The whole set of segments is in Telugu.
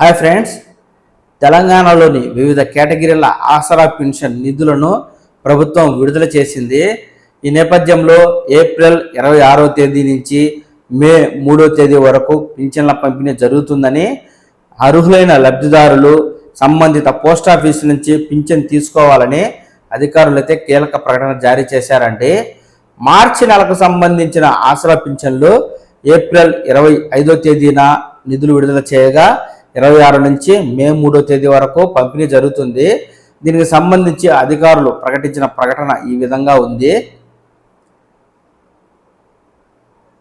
హాయ్ ఫ్రెండ్స్, తెలంగాణలోని వివిధ కేటగిరీల ఆసరా పెన్షన్ నిధులను ప్రభుత్వం విడుదల చేసింది. ఈ నేపథ్యంలో ఏప్రిల్ 26వ తేదీ నుంచి మే 3వ తేదీ వరకు పింఛన్ల పంపిణీ జరుగుతుందని అర్హులైన లబ్ధిదారులు సంబంధిత పోస్టాఫీసు నుంచి పింఛన్ తీసుకోవాలని అధికారులు అయితే కీలక ప్రకటన జారీ చేశారండి. మార్చి నెలకు సంబంధించిన ఆసరా పింఛన్లు ఏప్రిల్ 25వ తేదీన నిధులు విడుదల చేయగా 26 నుంచి మే 3వ తేదీ వరకు పంపిణీ జరుగుతుంది. దీనికి సంబంధించి అధికారులు ప్రకటించిన ప్రకటన ఈ విధంగా ఉంది.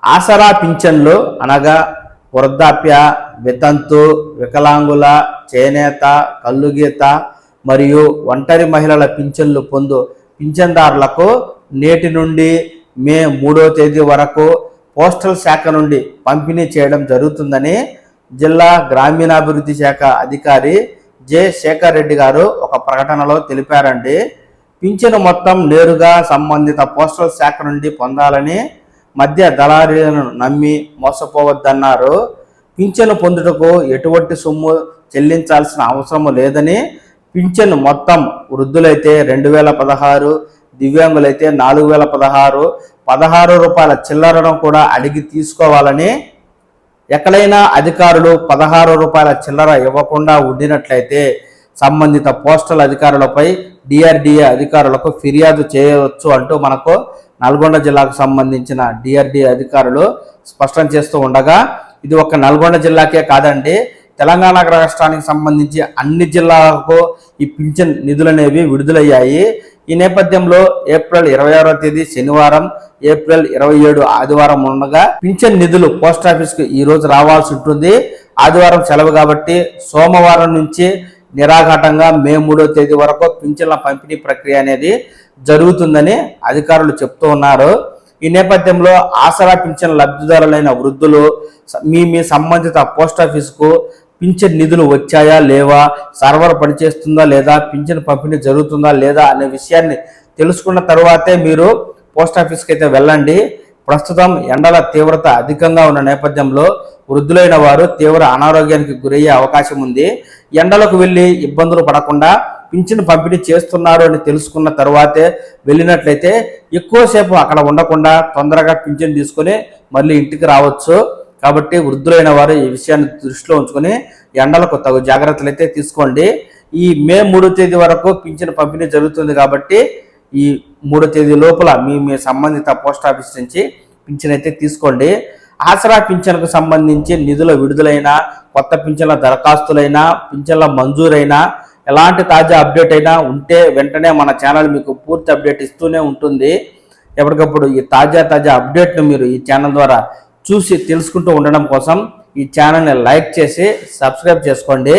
ఆసరా పింఛన్లు అనగా వృద్ధాప్య, వితంతు, వికలాంగుల, చేనేత, కల్లుగీత మరియు ఒంటరి మహిళల పింఛన్లు పొందు పింఛన్దారులకు నేటి నుండి మే 3వ తేదీ వరకు పోస్టల్ శాఖ నుండి పంపిణీ చేయడం జరుగుతుందని జిల్లా గ్రామీణాభివృద్ధి శాఖ అధికారి జె శేఖర్ రెడ్డి గారు ఒక ప్రకటనలో తెలిపారండి. పింఛను మొత్తం నేరుగా సంబంధిత పోస్టల్ శాఖ నుండి పొందాలని, మధ్య దళారీలను నమ్మి మోసపోవద్దన్నారు. పింఛను పొందుటకు ఎటువంటి సొమ్ము చెల్లించాల్సిన అవసరం లేదని, పింఛను మొత్తం వృద్ధులైతే 2016, దివ్యాంగులైతే 4016, 16 రూపాయల చిల్లరను కూడా అడిగి తీసుకోవాలని, ఎక్కడైనా అధికారులు 16 రూపాయల చిల్లర ఇవ్వకుండా ఉండినట్లయితే సంబంధిత పోస్టల్ అధికారులపై డిఆర్డిఏ అధికారులకు ఫిర్యాదు చేయవచ్చు అంటూ మనకు నల్గొండ జిల్లాకు సంబంధించిన డిఆర్డిఏ అధికారులు స్పష్టం చేస్తూ ఉండగా, ఇది ఒక నల్గొండ జిల్లాకే కాదండి, తెలంగాణ రాష్ట్రానికి సంబంధించి అన్ని జిల్లాలకు ఈ పింఛన్ నిధులు అనేవి విడుదలయ్యాయి. ఈ నేపథ్యంలో ఏప్రిల్ 26వ తేదీ శనివారం, ఏప్రిల్ 27 ఆదివారం ఉండగా పింఛన్ నిధులు పోస్టాఫీస్కు ఈ రోజు రావాల్సి ఉంటుంది. ఆదివారం సెలవు కాబట్టి సోమవారం నుంచి నిరాఘాటంగా మే 3వ తేదీ వరకు పింఛన్ల పంపిణీ ప్రక్రియ అనేది జరుగుతుందని అధికారులు చెప్తూ ఉన్నారు. ఈ నేపథ్యంలో ఆసరా పింఛన్ లబ్ధిదారులైన వృద్ధులు మీ సంబంధిత పోస్టాఫీస్కు పింఛన్ నిధులు వచ్చాయా లేవా, సర్వర్ పనిచేస్తుందా లేదా, పింఛన్ పంపిణీ జరుగుతుందా లేదా అనే విషయాన్ని తెలుసుకున్న తర్వాతే మీరు పోస్టాఫీస్కి అయితే వెళ్ళండి. ప్రస్తుతం ఎండల తీవ్రత అధికంగా ఉన్న నేపథ్యంలో వృద్ధులైన వారు తీవ్ర అనారోగ్యానికి గురయ్యే అవకాశం ఉంది. ఎండలకు వెళ్ళి ఇబ్బందులు పడకుండా పింఛన్ పంపిణీ చేస్తున్నారు అని తెలుసుకున్న తర్వాతే వెళ్ళినట్లయితే ఎక్కువసేపు అక్కడ ఉండకుండా తొందరగా పింఛన్ తీసుకొని మళ్ళీ ఇంటికి రావచ్చు. కాబట్టి వృద్ధులైన వారు ఈ విషయాన్ని దృష్టిలో ఉంచుకొని ఎండలకు తగు జాగ్రత్తలు అయితే తీసుకోండి. ఈ మే 3వ తేదీ వరకు పింఛన్ పంపిణీ జరుగుతుంది కాబట్టి ఈ 3వ తేదీ లోపల మీ సంబంధిత పోస్ట్ ఆఫీస్ నుంచి పింఛన్ అయితే తీసుకోండి. ఆసరా పింఛన్కు సంబంధించి నిధుల విడుదలైనా, కొత్త పింఛన్ల దరఖాస్తులైనా, పింఛన్ల మంజూరైనా, ఎలాంటి తాజా అప్డేట్ అయినా ఉంటే వెంటనే మన ఛానల్ మీకు పూర్తి అప్డేట్ ఇస్తూనే ఉంటుంది. ఎప్పటికప్పుడు ఈ తాజా అప్డేట్ను మీరు ఈ ఛానల్ ద్వారా చూసి తెలుసుకుంటూ ఉండడం కోసం ఈ ఛానల్ని లైక్ చేసి సబ్స్క్రైబ్ చేసుకోండి.